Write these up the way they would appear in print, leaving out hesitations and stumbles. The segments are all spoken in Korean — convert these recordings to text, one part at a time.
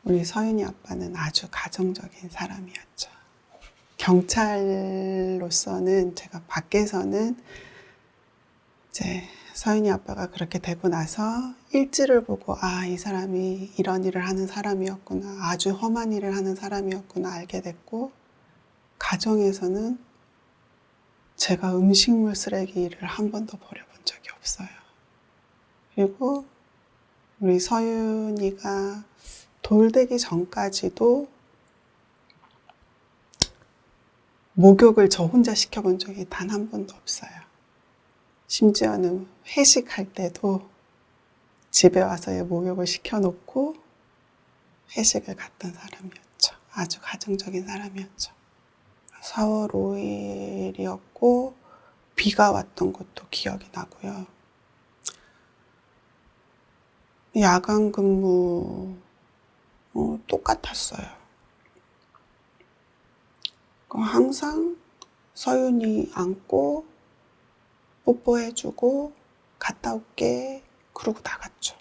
우리 서윤이 아빠는 아주 가정적인 사람이었죠. 경찰로서는 제가 밖에서는 이제 서윤이 아빠가 그렇게 되고 나서 일지를 보고 이 사람이 이런 일을 하는 사람이었구나, 아주 험한 일을 하는 사람이었구나 알게 됐고, 가정에서는 제가 음식물 쓰레기를 한 번도 버려본 적이 없어요. 그리고 우리 서윤이가 돌되기 전까지도 목욕을 저 혼자 시켜본 적이 단 한 번도 없어요. 심지어는 회식할 때도 집에 와서 목욕을 시켜놓고 회식을 갔던 사람이었죠. 아주 가정적인 사람이었죠. 4월 5일이었고 비가 왔던 것도 기억이 나고요. 야간 근무 똑같았어요. 항상 서윤이 안고 뽀뽀해주고 갔다 올게 그러고 나갔죠.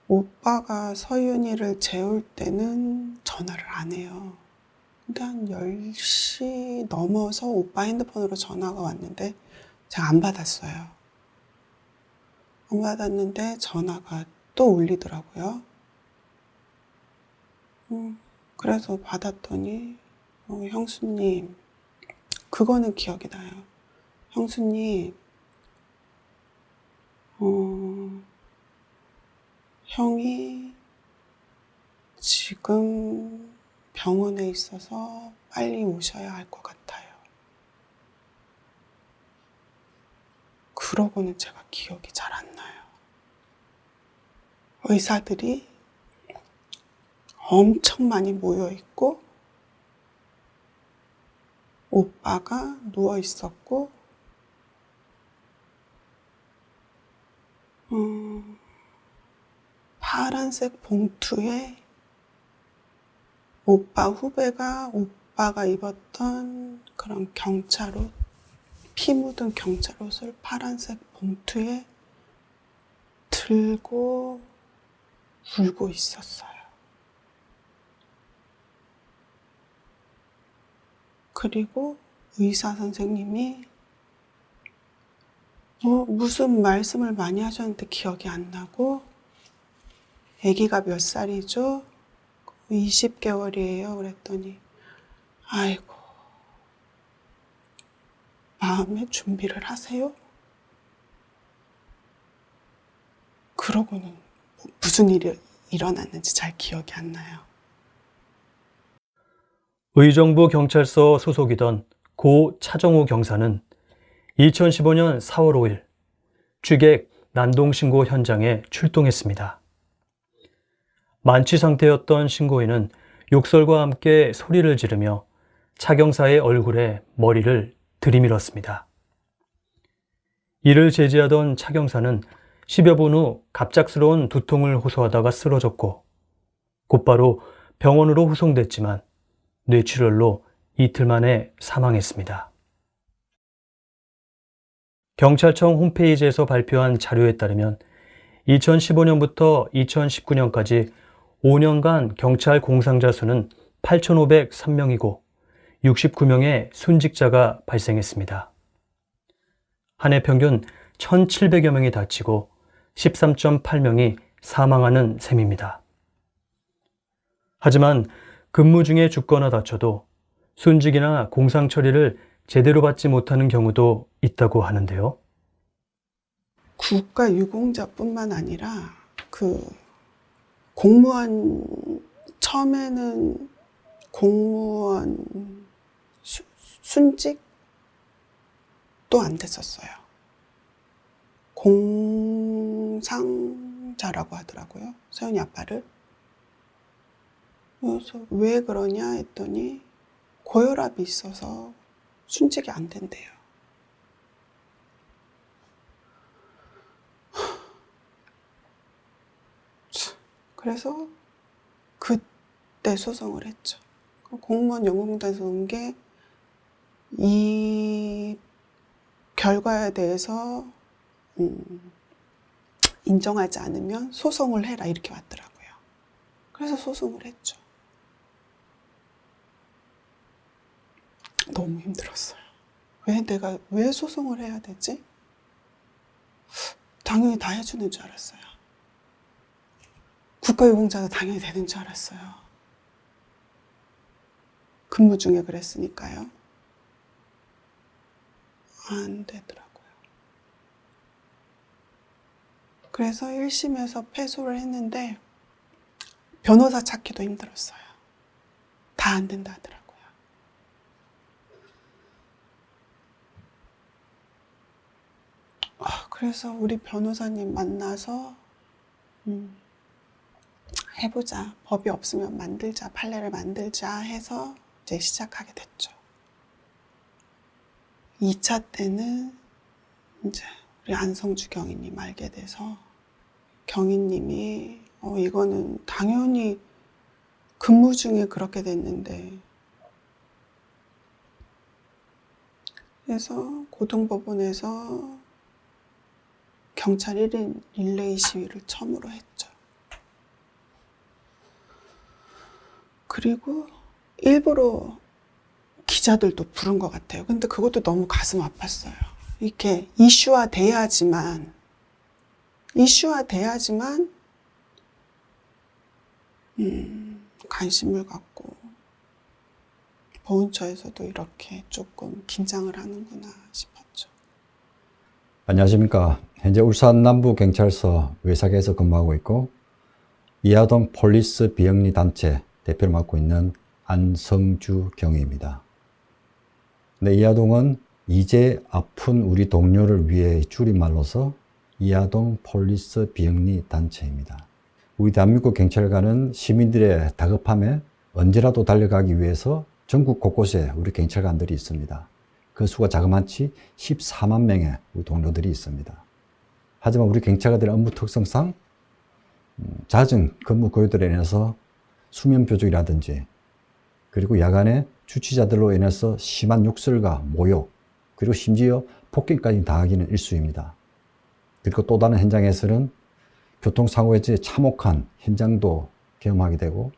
오빠가 서윤이를 재울 때는 전화를 안 해요. 근데 한 10시 넘어서 오빠 핸드폰으로 전화가 왔는데 제가 안 받았어요. 안 받았는데 전화가 또 울리더라고요. 그래서 받았더니 형수님, 그거는 기억이 나요. 형수님, 형이 지금 병원에 있어서 빨리 오셔야 할 것 같아요. 그러고는 제가 기억이 잘 안 나요. 의사들이 엄청 많이 모여 있고 오빠가 누워 있었고 파란색 봉투에 오빠 후배가 오빠가 입었던 그런 경찰옷, 피 묻은 경찰옷을 파란색 봉투에 들고 울고 있었어요. 그리고 의사 선생님이 무슨 말씀을 많이 하셨는데 기억이 안 나고, 아기가 몇 살이죠? 20개월이에요. 그랬더니 아이고, 마음의 준비를 하세요? 그러고는 무슨 일이 일어났는지 잘 기억이 안 나요. 의정부 경찰서 소속이던 고 차정우 경사는 2015년 4월 5일 취객 난동신고 현장에 출동했습니다. 만취 상태였던 신고인은 욕설과 함께 소리를 지르며 차 경사의 얼굴에 머리를 들이밀었습니다. 이를 제지하던 차 경사는 10여 분 후 갑작스러운 두통을 호소하다가 쓰러졌고 곧바로 병원으로 후송됐지만 뇌출혈로 이틀 만에 사망했습니다. 경찰청 홈페이지에서 발표한 자료에 따르면 2015년부터 2019년까지 5년간 경찰 공상자 수는 8,503명이고 69명의 순직자가 발생했습니다. 한 해 평균 1,700여 명이 다치고 13.8명이 사망하는 셈입니다. 하지만 근무 중에 죽거나 다쳐도 순직이나 공상 처리를 제대로 받지 못하는 경우도 있다고 하는데요. 국가 유공자뿐만 아니라 공무원, 처음에는 공무원 순직도 안 됐었어요. 공상자라고 하더라고요. 서윤이 아빠를. 그래서 왜 그러냐 했더니 고혈압이 있어서 순직이 안 된대요. 그래서 그때 소송을 했죠. 공무원 연금공단에서 온 게 이 결과에 대해서 인정하지 않으면 소송을 해라 이렇게 왔더라고요. 그래서 소송을 했죠. 너무 힘들었어요. 내가 왜 소송을 해야 되지? 당연히 다 해주는 줄 알았어요. 국가유공자도 당연히 되는 줄 알았어요. 근무 중에 그랬으니까요. 안 되더라고요. 그래서 1심에서 패소를 했는데 변호사 찾기도 힘들었어요. 다 안 된다 하더라고요. 그래서 우리 변호사님 만나서 해보자. 법이 없으면 만들자. 판례를 만들자 해서 이제 시작하게 됐죠. 2차 때는 이제 우리 안성주 경위님 알게 돼서 경위님이 이거는 당연히 근무 중에 그렇게 됐는데 그래서 고등법원에서 경찰 1인 릴레이 시위를 처음으로 했죠. 그리고 일부러 기자들도 부른 것 같아요. 근데 그것도 너무 가슴 아팠어요. 이렇게 이슈화 돼야지만 관심을 갖고 보훈처에서도 이렇게 조금 긴장을 하는구나 싶었죠. 안녕하십니까. 현재 울산 남부경찰서 외사계에서 근무하고 있고 이하동 폴리스 비영리 단체 대표를 맡고 있는 안성주 경위입니다. 네, 이하동은 이제 아픈 우리 동료를 위해 줄임말로서 이하동 폴리스 비영리 단체입니다. 우리 대한민국 경찰관은 시민들의 다급함에 언제라도 달려가기 위해서 전국 곳곳에 우리 경찰관들이 있습니다. 그 수가 자그마치 14만 명의 우리 동료들이 있습니다. 하지만 우리 경찰관들의 업무 특성상 잦은 근무 고요들에 인해서 수면 부족이라든지 그리고 야간에 주치자들로 인해서 심한 욕설과 모욕 그리고 심지어 폭행까지 당하기는 일쑤입니다. 그리고 또 다른 현장에서는 교통사고의 참혹한 현장도 경험하게 되고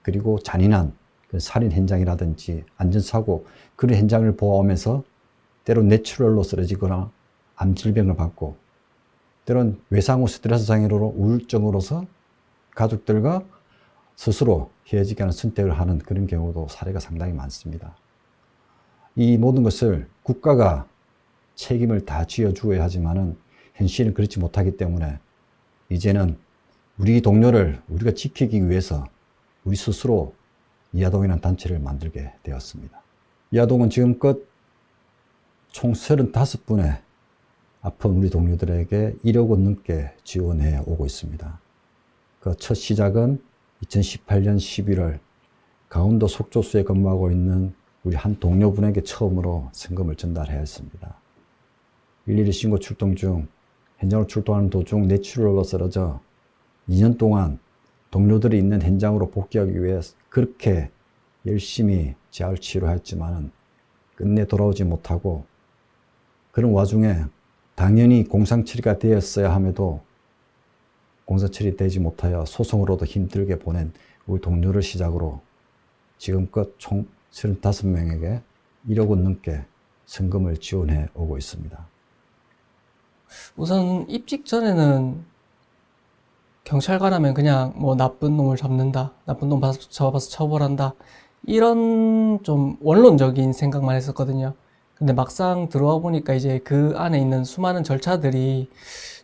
그리고 잔인한 그 살인 현장이라든지 안전사고 그런 현장을 보아오면서 때론 뇌출혈로 쓰러지거나 암질병을 받고 때론 외상 후 스트레스 장애로 우울증으로서 가족들과 스스로 헤어지게 하는 선택을 하는 그런 경우도 사례가 상당히 많습니다. 이 모든 것을 국가가 책임을 다 지어주어야 하지만은 현실은 그렇지 못하기 때문에 이제는 우리 동료를 우리가 지키기 위해서 우리 스스로 이하동이라는 단체를 만들게 되었습니다. 이하동은 지금껏 총 35분의 아픈 우리 동료들에게 1억 원 넘게 지원해 오고 있습니다. 그 첫 시작은 2018년 11월 강원도 속초수에 근무하고 있는 우리 한 동료분에게 처음으로 성금을 전달하였습니다. 112 신고 출동 중 현장으로 출동하는 도중 뇌출혈로 쓰러져 2년 동안 동료들이 있는 현장으로 복귀하기 위해 그렇게 열심히 재활 치료했지만 끝내 돌아오지 못하고 그런 와중에 당연히 공상 처리가 되었어야 함에도 공상 처리되지 못하여 소송으로도 힘들게 보낸 우리 동료를 시작으로 지금껏 총 35명에게 1억 원 넘게 성금을 지원해 오고 있습니다. 우선 입직 전에는 경찰관 하면 그냥 뭐 나쁜 놈을 잡는다, 나쁜 놈 잡아서 처벌한다, 이런 좀 원론적인 생각만 했었거든요. 근데 막상 들어와 보니까 이제 그 안에 있는 수많은 절차들이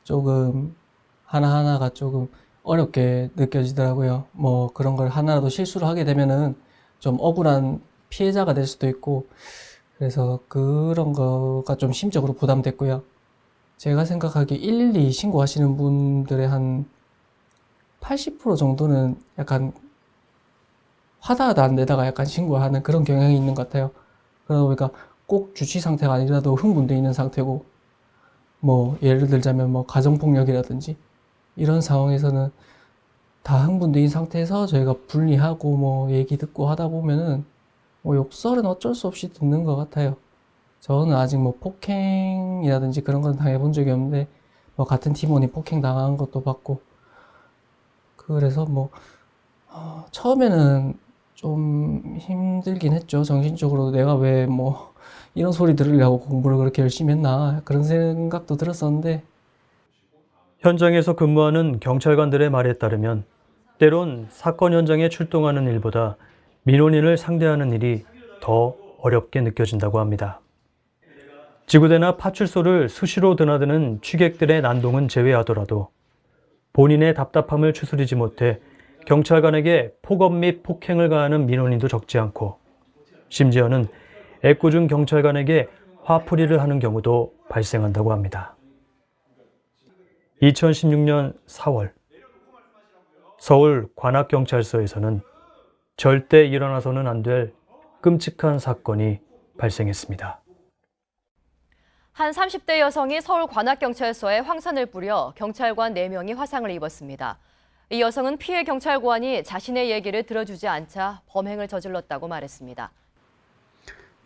조금 하나하나가 조금 어렵게 느껴지더라고요. 뭐 그런 걸 하나라도 실수를 하게 되면은 좀 억울한 피해자가 될 수도 있고, 그래서 그런 거가 좀 심적으로 부담됐고요. 제가 생각하기에 112 신고하시는 분들의 한 80% 정도는 약간 화다하다 안 내다가 약간 신고하는 그런 경향이 있는 것 같아요. 그러다 보니까 꼭 주치 상태가 아니라도 흥분돼 있는 상태고, 뭐 예를 들자면 뭐 가정폭력이라든지 이런 상황에서는 다 흥분돼 있는 상태에서 저희가 분리하고 뭐 얘기 듣고 하다 보면은 뭐 욕설은 어쩔 수 없이 듣는 것 같아요. 저는 아직 뭐 폭행이라든지 그런 건 당해본 적이 없는데 뭐 같은 팀원이 폭행 당한 것도 봤고, 그래서 뭐 처음에는 좀 힘들긴 했죠. 정신적으로 내가 왜 뭐 이런 소리 들으려고 공부를 그렇게 열심히 했나 그런 생각도 들었었는데, 현장에서 근무하는 경찰관들의 말에 따르면 때론 사건 현장에 출동하는 일보다 민원인을 상대하는 일이 더 어렵게 느껴진다고 합니다. 지구대나 파출소를 수시로 드나드는 취객들의 난동은 제외하더라도 본인의 답답함을 추스리지 못해 경찰관에게 폭언 및 폭행을 가하는 민원인도 적지 않고, 심지어는 애꿎은 경찰관에게 화풀이를 하는 경우도 발생한다고 합니다. 2016년 4월, 서울 관악경찰서에서는 절대 일어나서는 안 될 끔찍한 사건이 발생했습니다. 한 30대 여성이 서울 관악경찰서에 황산을 뿌려 경찰관 4명이 화상을 입었습니다. 이 여성은 피해 경찰관이 자신의 얘기를 들어주지 않자 범행을 저질렀다고 말했습니다.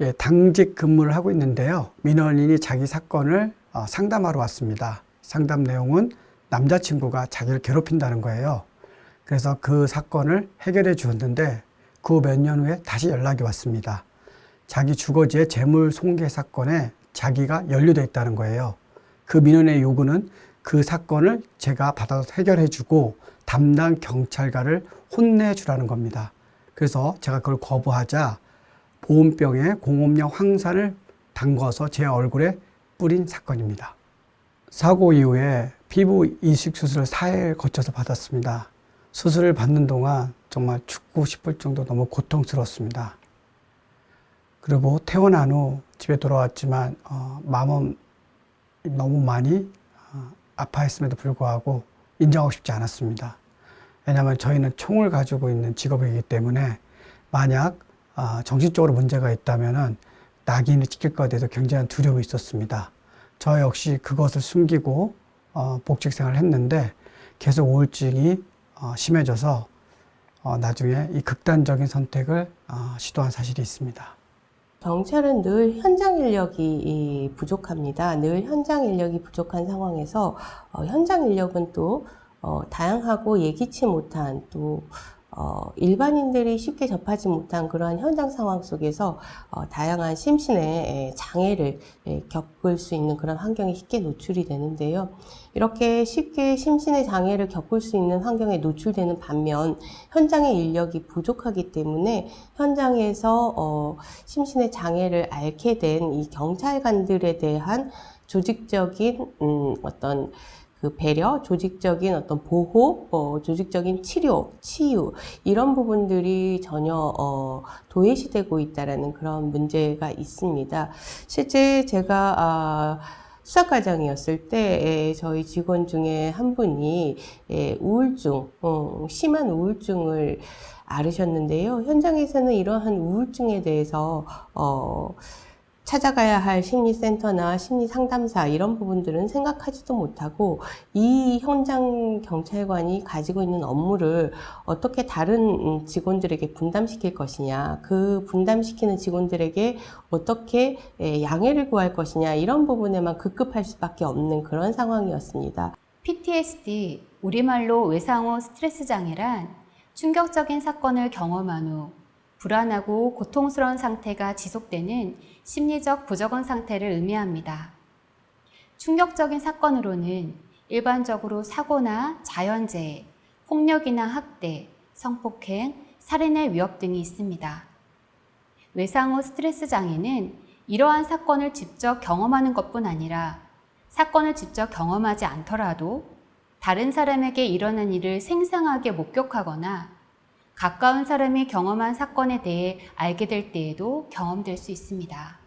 예, 당직 근무를 하고 있는데요. 민원인이 자기 사건을 상담하러 왔습니다. 상담 내용은 남자친구가 자기를 괴롭힌다는 거예요. 그래서 그 사건을 해결해 주었는데 그 몇 년 후에 다시 연락이 왔습니다. 자기 주거지의 재물 손괴 사건에 자기가 연루되어 있다는 거예요. 그 민원의 요구는 그 사건을 제가 받아서 해결해 주고 담당 경찰관을 혼내주라는 겁니다. 그래서 제가 그걸 거부하자 보온병에 공업용 황산을 담궈서 제 얼굴에 뿌린 사건입니다. 사고 이후에 피부 이식 수술을 4일 거쳐서 받았습니다. 수술을 받는 동안 정말 죽고 싶을 정도 너무 고통스러웠습니다. 그리고 퇴원한 후 집에 돌아왔지만 마음은 너무 많이 아파했음에도 불구하고 인정하고 싶지 않았습니다. 왜냐하면 저희는 총을 가지고 있는 직업이기 때문에 만약 정신적으로 문제가 있다면 낙인을 찍힐 것에 대해서 굉장한 두려움이 있었습니다. 저 역시 그것을 숨기고 복직 생활을 했는데 계속 우울증이 심해져서 나중에 이 극단적인 선택을 시도한 사실이 있습니다. 경찰은 늘 현장 인력이 부족합니다. 늘 현장 인력이 부족한 상황에서 현장 인력은 또 다양하고 예기치 못한 또 일반인들이 쉽게 접하지 못한 그러한 현장 상황 속에서 다양한 심신의 장애를 겪을 수 있는 그런 환경에 쉽게 노출이 되는데요. 이렇게 쉽게 심신의 장애를 겪을 수 있는 환경에 노출되는 반면 현장의 인력이 부족하기 때문에 현장에서 심신의 장애를 앓게 된 이 경찰관들에 대한 조직적인 어떤 그 배려, 조직적인 어떤 보호, 조직적인 치료, 치유 이런 부분들이 전혀 도외시되고 있다라는 그런 문제가 있습니다. 실제 제가 수사과정이었을 때 저희 직원 중에 한 분이 우울증, 심한 우울증을 앓으셨는데요. 현장에서는 이러한 우울증에 대해서 찾아가야 할 심리센터나 심리상담사 이런 부분들은 생각하지도 못하고 이 현장 경찰관이 가지고 있는 업무를 어떻게 다른 직원들에게 분담시킬 것이냐, 그 분담시키는 직원들에게 어떻게 양해를 구할 것이냐 이런 부분에만 급급할 수밖에 없는 그런 상황이었습니다. PTSD, 우리말로 외상후 스트레스 장애란 충격적인 사건을 경험한 후 불안하고 고통스러운 상태가 지속되는 심리적 부적응 상태를 의미합니다. 충격적인 사건으로는 일반적으로 사고나 자연재해, 폭력이나 학대, 성폭행, 살인의 위협 등이 있습니다. 외상후 스트레스 장애는 이러한 사건을 직접 경험하는 것뿐 아니라 사건을 직접 경험하지 않더라도 다른 사람에게 일어난 일을 생생하게 목격하거나 가까운 사람이 경험한 사건에 대해 알게 될 때에도 경험될 수 있습니다.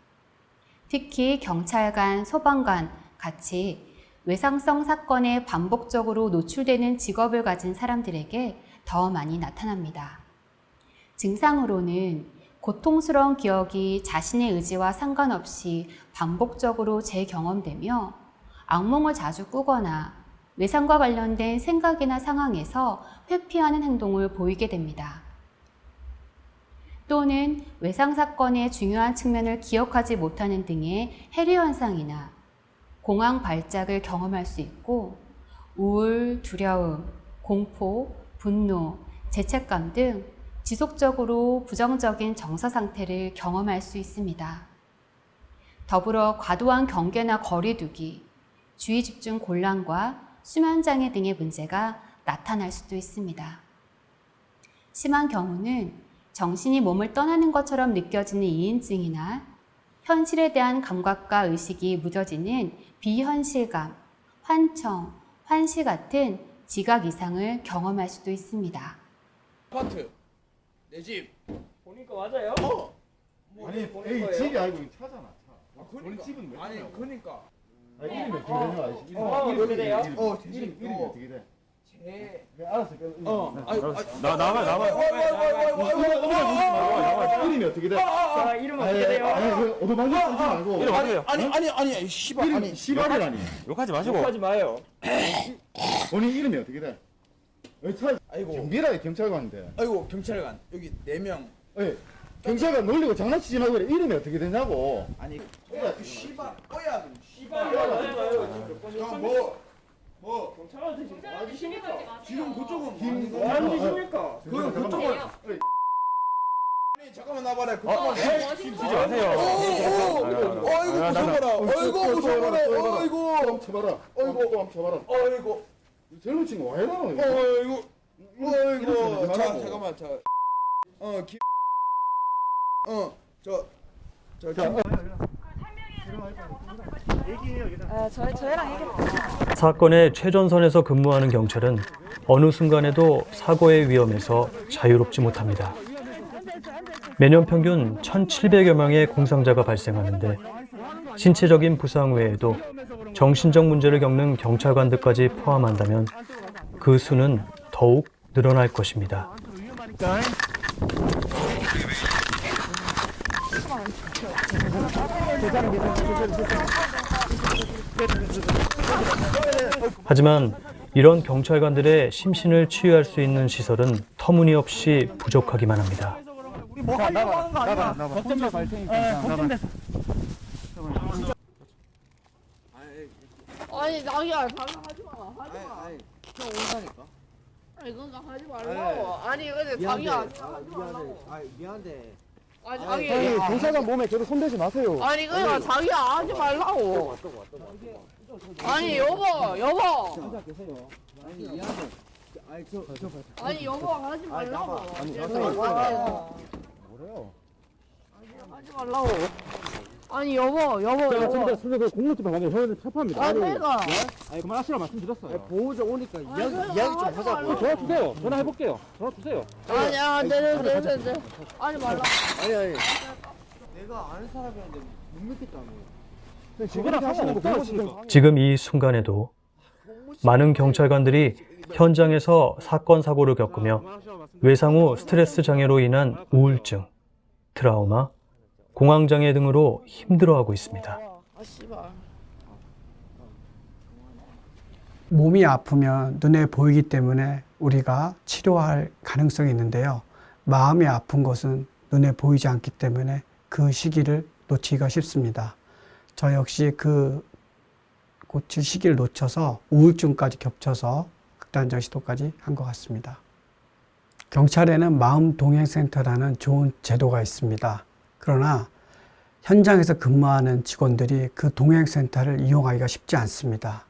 특히 경찰관, 소방관 같이 외상성 사건에 반복적으로 노출되는 직업을 가진 사람들에게 더 많이 나타납니다. 증상으로는 고통스러운 기억이 자신의 의지와 상관없이 반복적으로 재경험되며 악몽을 자주 꾸거나 외상과 관련된 생각이나 상황에서 회피하는 행동을 보이게 됩니다. 또는 외상 사건의 중요한 측면을 기억하지 못하는 등의 해류 현상이나 공황 발작을 경험할 수 있고 우울, 두려움, 공포, 분노, 죄책감 등 지속적으로 부정적인 정서 상태를 경험할 수 있습니다. 더불어 과도한 경계나 거리두기, 주의 집중 곤란과 수면 장애 등의 문제가 나타날 수도 있습니다. 심한 경우는 정신이 몸을 떠나는 것처럼 느껴지는 이인증이나 현실에 대한 감각과 의식이 무뎌지는 비현실감, 환청, 환시 같은 지각 이상을 경험할 수도 있습니다. 아파트 내 집 보니까 맞아요? 아니 보낸 집이 거예요? 아니고 차잖아 차. 우리 집은 왜? 아니 그러니까 이름이 어떻게 되는 알지? 어떻게 돼요? 이름이 어떻게 돼? 제 알았어. 나와 이름이 어떻게 돼? 자 이름 어떻게 돼요? 오도방정 쓰지 말고. 이름 어떻게 돼요? 아니 씨발 아니 씨발이라니. 욕하지 마시고 욕하지 마요. 본인 이름이 어떻게 돼? 여기 차 아이고. 경비라 경찰관인데. 아이고 경찰관 여기 4명. 예. 경찰관 놀리고 장난치지 말고 그래. 이름이 어떻게 되냐고. 아니 씨발. 꺼야 돼. 뭐 경찰한테 지금 뭐 하십니까? 지금 그쪽은 김- 뭐 하십니까? 그럼 그쪽은 아니 잠깐만 나봐라. 그쪽은 치지 마세요. 어이구 무서워라. 어이구 무서워라. 어이구 또 쳐봐라. 어이구 또 쳐봐라. 어이구 젊은 친구 왜 이러노? 어이구 이름 어이구 쓰지 자 말라고. 잠깐만 사건의 최전선에서 근무하는 경찰은 어느 순간에도 사고의 위험에서 자유롭지 못합니다. 매년 평균 1,700여 명의 공상자가 발생하는데 신체적인 부상 외에도 정신적 문제를 겪는 경찰관들까지 포함한다면 그 수는 더욱 늘어날 것입니다. 하지만 이런 경찰관들의 심신을 치유할 수 있는 시설은 터무니없이 부족하기만 합니다. 아니 자기야 장난하지 마. 하지 마. 형 온다니까. 아니 그러니까 하지 말라고. 아니 근데 자기야 하지 말라고. 미안해. 아니 자기. 경찰관 몸에 저도 손대지 마세요. 아니 그러니까 자기야 하지 말라고. 아니 여보. 아니 미안해. 아니 아니 여보 하지 말라고. 뭐래요? 하지 말라고. 아니 여보. 근데 그 공무집에 가면 형들 chấp합니다. 아 내가. 아니 그만하시라 말씀드렸어요. 보호자 오니까 이야기 좀 하자고. 전화 주세요. 전화해볼게요. 전화 주세요. 아니야 네. 하지 말라. 아니 내가 아는 사람이었는데 못 믿겠다며. 지금이랑 상관없어요. 지금 이 순간에도 많은 경찰관들이 현장에서 사건 사고를 겪으며 외상 후 스트레스 장애로 인한 우울증, 트라우마, 공황장애 등으로 힘들어하고 있습니다. 아 씨발. 몸이 아프면 눈에 보이기 때문에 우리가 치료할 가능성이 있는데요. 마음이 아픈 것은 눈에 보이지 않기 때문에 그 시기를 놓치기가 쉽습니다. 저 역시 그 고칠 시기를 놓쳐서 우울증까지 겹쳐서 극단적 시도까지 한 것 같습니다. 경찰에는 마음동행센터라는 좋은 제도가 있습니다. 그러나 현장에서 근무하는 직원들이 그 동행센터를 이용하기가 쉽지 않습니다.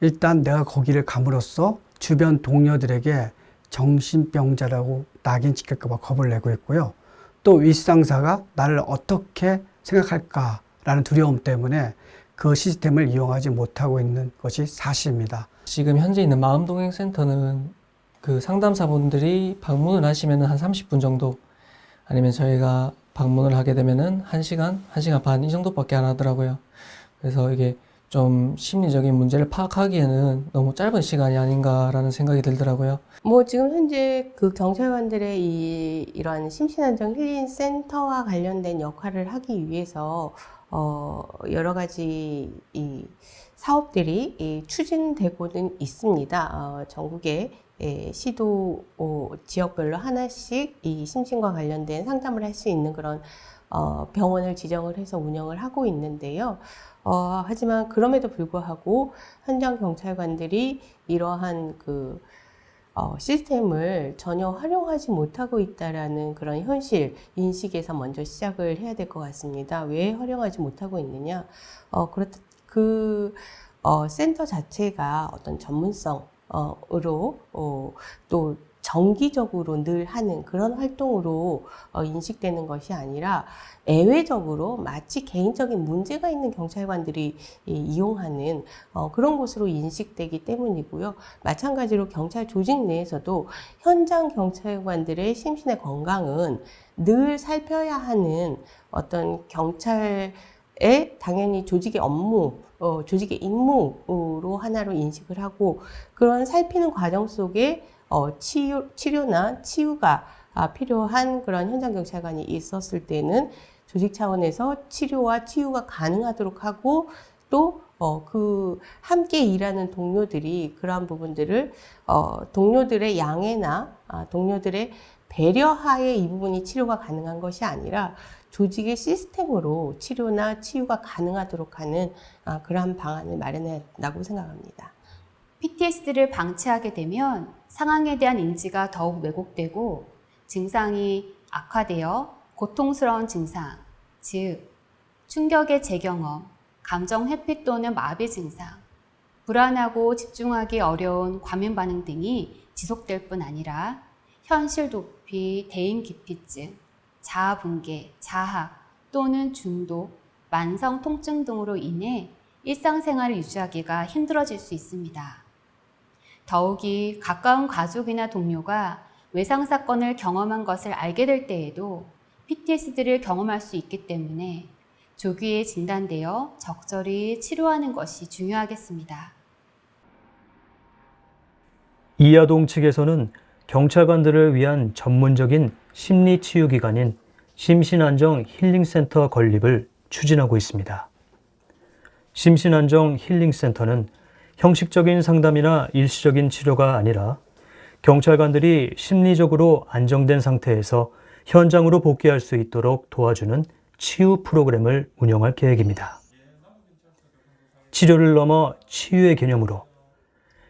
일단 내가 거기를 감으로써 주변 동료들에게 정신병자라고 낙인 찍힐까 봐 겁을 내고 있고요. 또 윗상사가 나를 어떻게 생각할까라는 두려움 때문에 그 시스템을 이용하지 못하고 있는 것이 사실입니다. 지금 현재 있는 마음동행센터는 그 상담사분들이 방문을 하시면 한 30분 정도, 아니면 저희가 방문을 하게 되면은 1시간, 1시간 반 이 정도밖에 안 하더라고요. 그래서 이게 좀 심리적인 문제를 파악하기에는 너무 짧은 시간이 아닌가라는 생각이 들더라고요. 뭐 지금 현재 그 경찰관들의 이러한 심신안정 힐링 센터와 관련된 역할을 하기 위해서 여러 가지 이 사업들이 추진되고는 있습니다. 전국에 시도 지역별로 하나씩 이 심신과 관련된 상담을 할 수 있는 그런 병원을 지정을 해서 운영을 하고 있는데요. 하지만 그럼에도 불구하고 현장 경찰관들이 이러한 그 시스템을 전혀 활용하지 못하고 있다라는 그런 현실 인식에서 먼저 시작을 해야 될 것 같습니다. 왜 활용하지 못하고 있느냐? 그렇다 센터 자체가 어떤 전문성으로 또 정기적으로 늘 하는 그런 활동으로 인식되는 것이 아니라 예외적으로 마치 개인적인 문제가 있는 경찰관들이 이용하는 그런 곳으로 인식되기 때문이고요. 마찬가지로 경찰 조직 내에서도 현장 경찰관들의 심신의 건강은 늘 살펴야 하는 어떤 경찰의 당연히 조직의 업무, 조직의 임무로 하나로 인식을 하고 그런 살피는 과정 속에 치료나 치유가 필요한 그런 현장 경찰관이 있었을 때는 조직 차원에서 치료와 치유가 가능하도록 하고 또 그 함께 일하는 동료들이 그러한 부분들을 동료들의 양해나 동료들의 배려하에 이 부분이 치료가 가능한 것이 아니라 조직의 시스템으로 치료나 치유가 가능하도록 하는 그러한 방안을 마련해야 한다고 생각합니다. PTSD를 방치하게 되면 상황에 대한 인지가 더욱 왜곡되고 증상이 악화되어 고통스러운 증상, 즉 충격의 재경험, 감정 회피 또는 마비 증상, 불안하고 집중하기 어려운 과민 반응 등이 지속될 뿐 아니라 현실 도피, 대인 기피증, 자아 붕괴, 자학 또는 중독, 만성 통증 등으로 인해 일상생활을 유지하기가 힘들어질 수 있습니다. 더욱이 가까운 가족이나 동료가 외상사건을 경험한 것을 알게 될 때에도 PTSD를 경험할 수 있기 때문에 조기에 진단되어 적절히 치료하는 것이 중요하겠습니다. 이아동 측에서는 경찰관들을 위한 전문적인 심리치유기관인 심신안정 힐링센터 건립을 추진하고 있습니다. 심신안정 힐링센터는 형식적인 상담이나 일시적인 치료가 아니라 경찰관들이 심리적으로 안정된 상태에서 현장으로 복귀할 수 있도록 도와주는 치유 프로그램을 운영할 계획입니다. 치료를 넘어 치유의 개념으로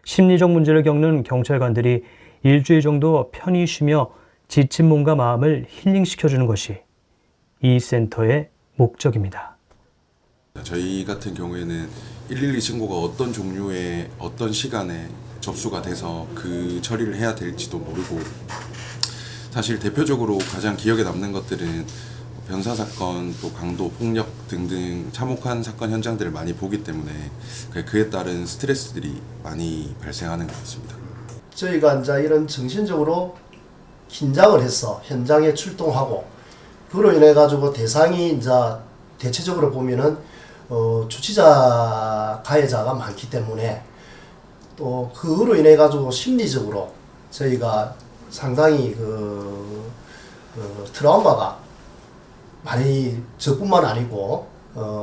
심리적 문제를 겪는 경찰관들이 일주일 정도 편히 쉬며 지친 몸과 마음을 힐링시켜주는 것이 이 센터의 목적입니다. 저희 같은 경우에는 112 신고가 어떤 종류의 어떤 시간에 접수가 돼서 그 처리를 해야 될지도 모르고 사실 대표적으로 가장 기억에 남는 것들은 변사사건, 또 강도, 폭력 등등 참혹한 사건 현장들을 많이 보기 때문에 그에 따른 스트레스들이 많이 발생하는 것 같습니다. 저희가 이제 이런 정신적으로 긴장을 해서 현장에 출동하고 그로 인해 가지고 대상이 이제 대체적으로 보면은 주치자 가해자가 많기 때문에 또 그로 인해 가지고 심리적으로 저희가 상당히 트라우마가 많이 저뿐만 아니고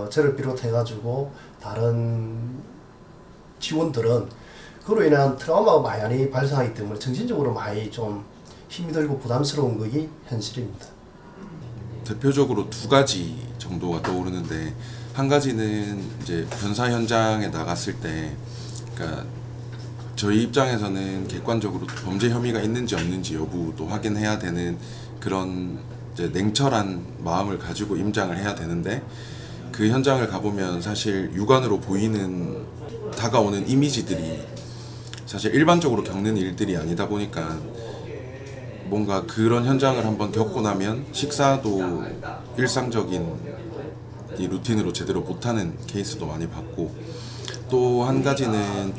저를 비롯해 가지고 다른 직원들은 그로 인한 트라우마가 많이 발생하기 때문에 정신적으로 많이 좀 힘이 들고 부담스러운 것이 현실입니다. 대표적으로 두 가지 정도가 떠오르는데 한 가지는 이제 변사 현장에 나갔을 때 그러니까 저희 입장에서는 객관적으로 범죄 혐의가 있는지 없는지 여부도 확인해야 되는 그런 이제 냉철한 마음을 가지고 임장을 해야 되는데 그 현장을 가보면 사실 육안으로 보이는 다가오는 이미지들이 사실 일반적으로 겪는 일들이 아니다 보니까 뭔가 그런 현장을 한번 겪고 나면 식사도 일상적인 이 루틴으로 제대로 못하는 케이스도 많이 봤고 또 한 가지는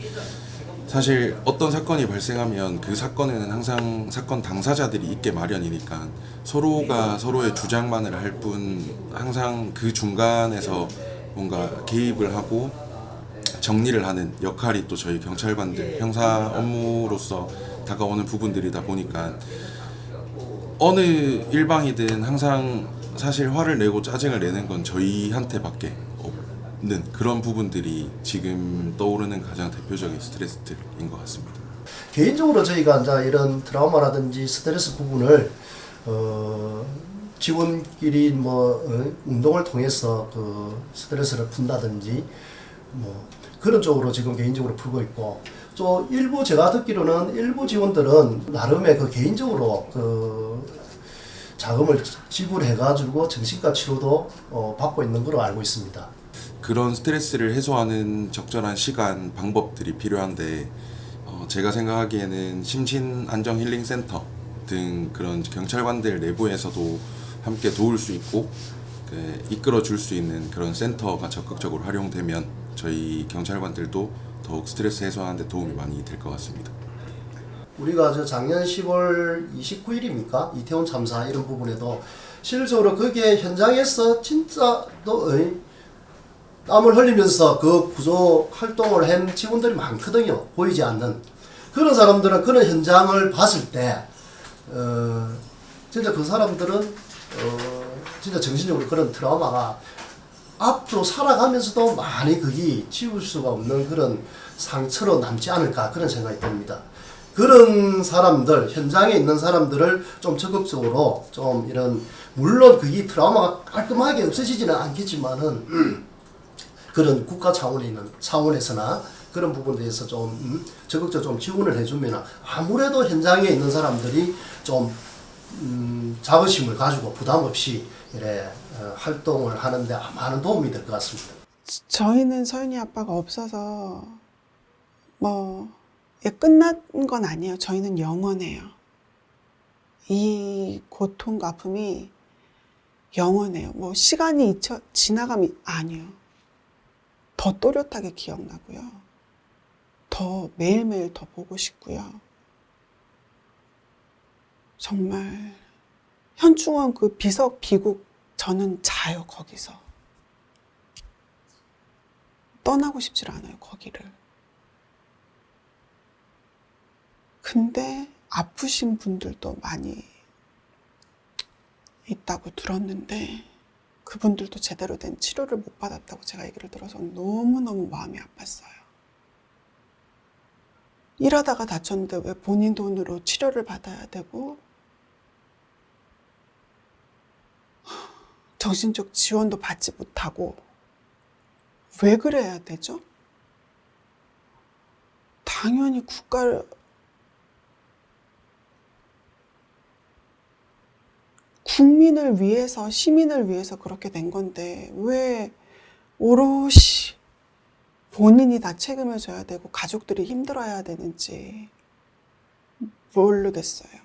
사실 어떤 사건이 발생하면 그 사건에는 항상 사건 당사자들이 있게 마련이니까 서로가 서로의 주장만을 할 뿐 항상 그 중간에서 뭔가 개입을 하고 정리를 하는 역할이 또 저희 경찰관들 형사 업무로서 다가오는 부분들이다 보니까 어느 일방이든 항상 사실 화를 내고 짜증을 내는 건 저희한테밖에 없는 그런 부분들이 지금 떠오르는 가장 대표적인 스트레스들인 것 같습니다. 개인적으로 저희가 이제 이런 트라우마라든지 스트레스 부분을 직원끼리 운동을 통해서 그 스트레스를 푼다든지 그런 쪽으로 지금 개인적으로 풀고 있고, 또 일부 제가 듣기로는 일부 직원들은 나름의 그 개인적으로 그 자금을 지불해가지고 정신과 치료도 받고 있는 걸로 알고 있습니다. 그런 스트레스를 해소하는 적절한 시간, 방법들이 필요한데 제가 생각하기에는 심신안정힐링센터 등 그런 경찰관들 내부에서도 함께 도울 수 있고 이끌어 줄 수 있는 그런 센터가 적극적으로 활용되면 저희 경찰관들도 더욱 스트레스 해소하는 데 도움이 많이 될 것 같습니다. 우리가 작년 10월 29일입니까? 이태원 참사 이런 부분에도 실질적으로 거기에 현장에서 진짜 땀을 흘리면서 그 구조 활동을 한 직원들이 많거든요. 보이지 않는. 그런 사람들은 그런 현장을 봤을 때 진짜 그 사람들은 진짜 정신적으로 그런 트라우마가 앞으로 살아가면서도 많이 거기 지울 수가 없는 그런 상처로 남지 않을까, 그런 생각이 듭니다. 그런 사람들, 현장에 있는 사람들을 좀 적극적으로 좀 이런, 물론 그게 트라우마가 깔끔하게 없어지지는 않겠지만은 그런 국가 차원에서나 그런 부분에 대해서 좀 적극적으로 좀 지원을 해주면 아무래도 현장에 있는 사람들이 좀 자부심을 가지고 부담 없이 이래 활동을 하는데 많은 도움이 될 것 같습니다. 저희는 서윤이 아빠가 없어서 끝난 건 아니에요. 저희는 영원해요. 이 고통과 아픔이 영원해요. 시간이 지나가면 아니요. 더 또렷하게 기억나고요. 더 매일매일 더 보고 싶고요. 정말 현충원 그 비석 비국 저는 자요, 거기서. 떠나고 싶질 않아요, 거기를. 근데 아프신 분들도 많이 있다고 들었는데 그분들도 제대로 된 치료를 못 받았다고 제가 얘기를 들어서 너무너무 마음이 아팠어요. 일하다가 다쳤는데 왜 본인 돈으로 치료를 받아야 되고 정신적 지원도 받지 못하고 왜 그래야 되죠? 당연히 국민을 위해서, 시민을 위해서 그렇게 된 건데 왜 오롯이 본인이 다 책임을 져야 되고 가족들이 힘들어야 되는지 모르겠어요.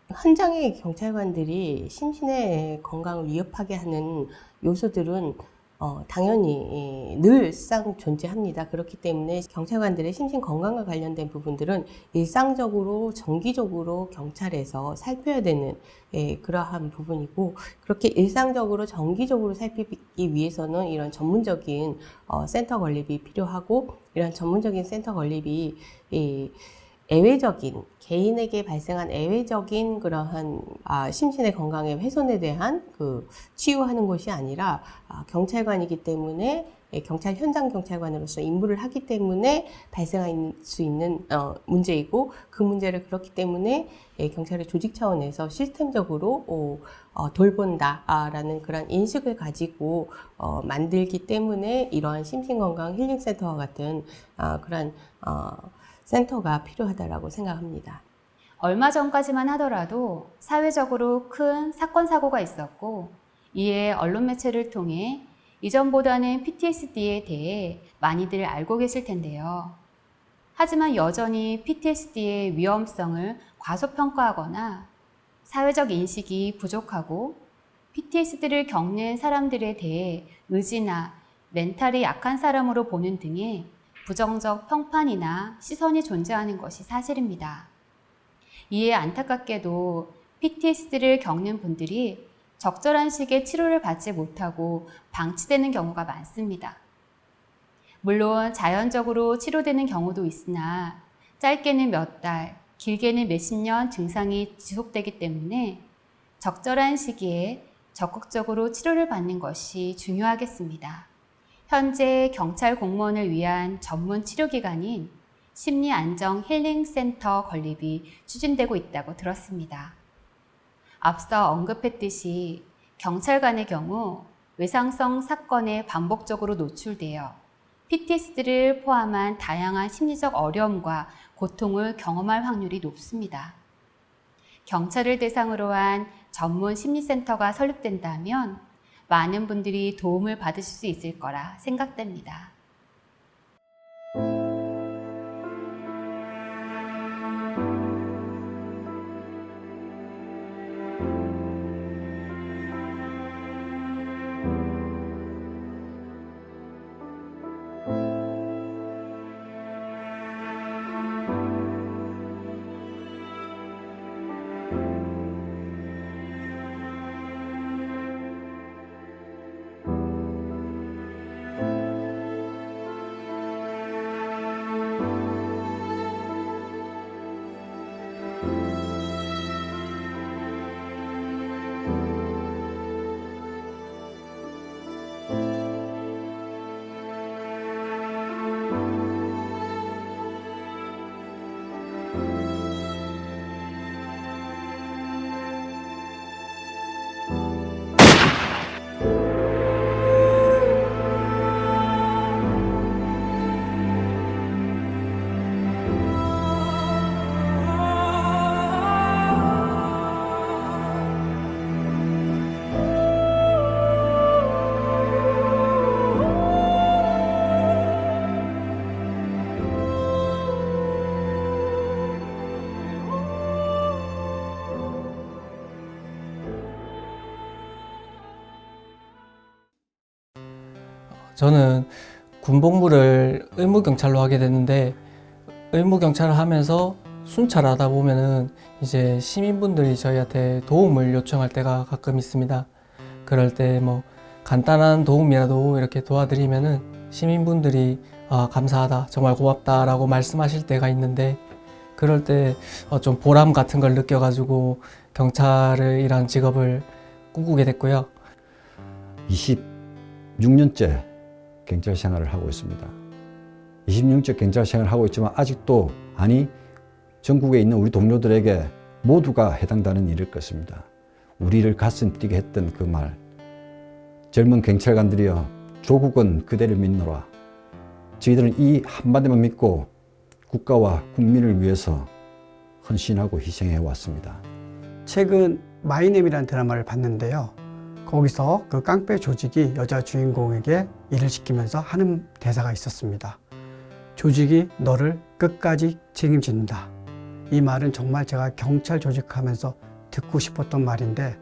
현장의 경찰관들이 심신의 건강을 위협하게 하는 요소들은 당연히 늘상 존재합니다. 그렇기 때문에 경찰관들의 심신 건강과 관련된 부분들은 일상적으로 정기적으로 경찰에서 살펴야 되는 그러한 부분이고, 그렇게 일상적으로 정기적으로 살피기 위해서는 이런 전문적인 센터 건립이 필요하고, 이런 전문적인 센터 건립이 애외적인, 개인에게 발생한 애외적인 그러한 심신의 건강의 훼손에 대한 치유하는 것이 아니라 경찰관이기 때문에, 경찰 현장 경찰관으로서 임무를 하기 때문에 발생할 수 있는 문제이고, 그 문제를 그렇기 때문에 경찰의 조직 차원에서 시스템적으로 돌본다라는 그런 인식을 가지고 만들기 때문에 이러한 심신건강 힐링센터와 같은 그런 센터가 필요하다라고 생각합니다. 얼마 전까지만 하더라도 사회적으로 큰 사건, 사고가 있었고, 이에 언론 매체를 통해 이전보다는 PTSD에 대해 많이들 알고 계실 텐데요. 하지만 여전히 PTSD의 위험성을 과소평가하거나 사회적 인식이 부족하고, PTSD를 겪는 사람들에 대해 의지나 멘탈이 약한 사람으로 보는 등의 부정적 평판이나 시선이 존재하는 것이 사실입니다. 이에 안타깝게도 PTSD를 겪는 분들이 적절한 시기에 치료를 받지 못하고 방치되는 경우가 많습니다. 물론 자연적으로 치료되는 경우도 있으나 짧게는 몇 달, 길게는 몇십 년 증상이 지속되기 때문에 적절한 시기에 적극적으로 치료를 받는 것이 중요하겠습니다. 현재 경찰 공무원을 위한 전문 치료기관인 심리안정 힐링센터 건립이 추진되고 있다고 들었습니다. 앞서 언급했듯이 경찰관의 경우 외상성 사건에 반복적으로 노출되어 PTSD를 포함한 다양한 심리적 어려움과 고통을 경험할 확률이 높습니다. 경찰을 대상으로 한 전문 심리센터가 설립된다면 많은 분들이 도움을 받으실 수 있을 거라 생각됩니다. 저는 군복무를 의무경찰로 하게 됐는데 의무경찰을 하면서 순찰하다 보면은 이제 시민분들이 저희한테 도움을 요청할 때가 가끔 있습니다. 그럴 때 뭐 간단한 도움이라도 이렇게 도와드리면은 시민분들이 감사하다, 정말 고맙다 라고 말씀하실 때가 있는데 그럴 때 좀 보람 같은 걸 느껴가지고 경찰이라는 직업을 꿈꾸게 됐고요. 26년째 경찰 생활을 하고 있습니다. 26년째 경찰 생활을 하고 있지만 아직도 전국에 있는 우리 동료들에게 모두가 해당되는 일일 것입니다. 우리를 가슴 뛰게 했던 그 말, 젊은 경찰관들이여 조국은 그대를 믿노라. 저희들은 이 한마디만 믿고 국가와 국민을 위해서 헌신하고 희생해 왔습니다. 최근 마이네임이라는 드라마를 봤는데요. 거기서 그 깡패 조직이 여자 주인공에게 일을 시키면서 하는 대사가 있었습니다. 조직이 너를 끝까지 책임진다. 이 말은 정말 제가 경찰 조직하면서 듣고 싶었던 말인데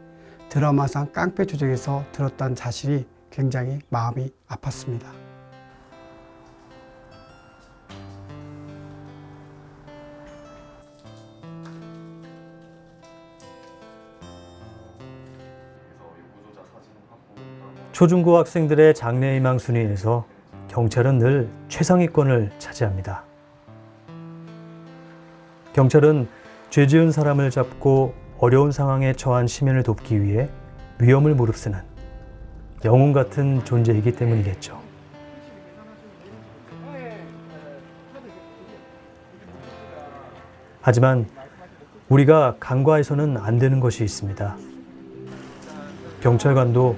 드라마상 깡패 조직에서 들었던 사실이 굉장히 마음이 아팠습니다. 초중고 학생들의 장래희망 순위에서 경찰은 늘 최상위권을 차지합니다. 경찰은 죄 지은 사람을 잡고 어려운 상황에 처한 시민을 돕기 위해 위험을 무릅쓰는 영웅 같은 존재이기 때문이겠죠. 하지만 우리가 간과해서는 안 되는 것이 있습니다. 경찰관도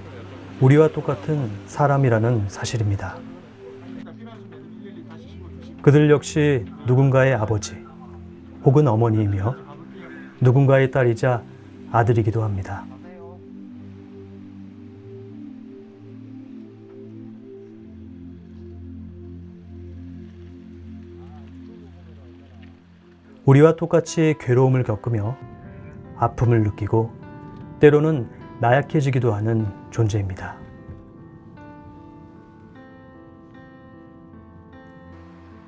우리와 똑같은 사람이라는 사실입니다. 그들 역시 누군가의 아버지 혹은 어머니이며 누군가의 딸이자 아들이기도 합니다. 우리와 똑같이 괴로움을 겪으며 아픔을 느끼고 때로는 나약해지기도 하는 존재입니다.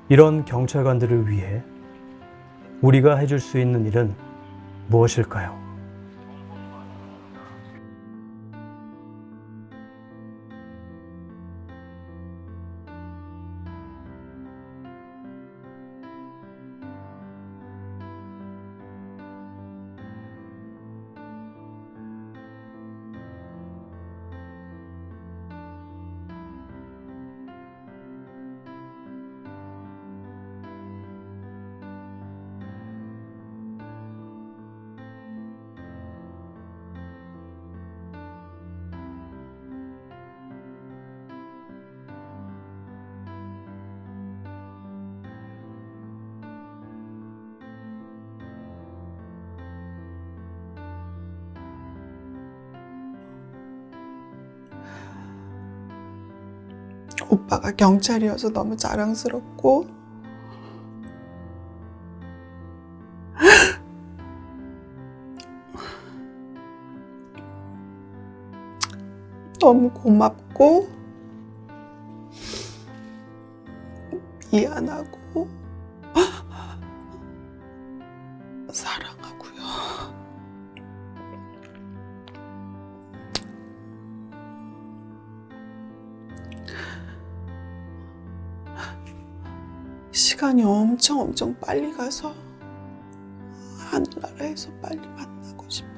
이런 경찰관들을 위해 우리가 해줄 수 있는 일은 무엇일까요? 오빠가 경찰이어서 너무 자랑스럽고 너무 고맙고 미안하고 사랑하고요. 시간이 엄청 빨리 가서 하늘나라에서 빨리 만나고 싶어요.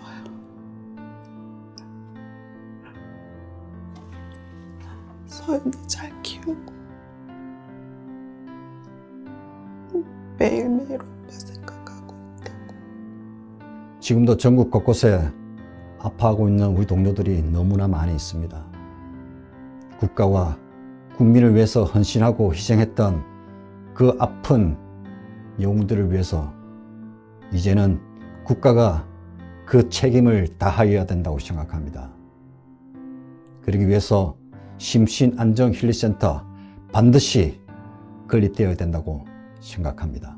서연이 잘 키우고 매일매일 오빠 생각하고 있다고. 지금도 전국 곳곳에 아파하고 있는 우리 동료들이 너무나 많이 있습니다. 국가와 국민을 위해서 헌신하고 희생했던 그 아픈 영웅들을 위해서 이제는 국가가 그 책임을 다하여야 된다고 생각합니다. 그러기 위해서 심신안정힐리센터 반드시 건립되어야 된다고 생각합니다.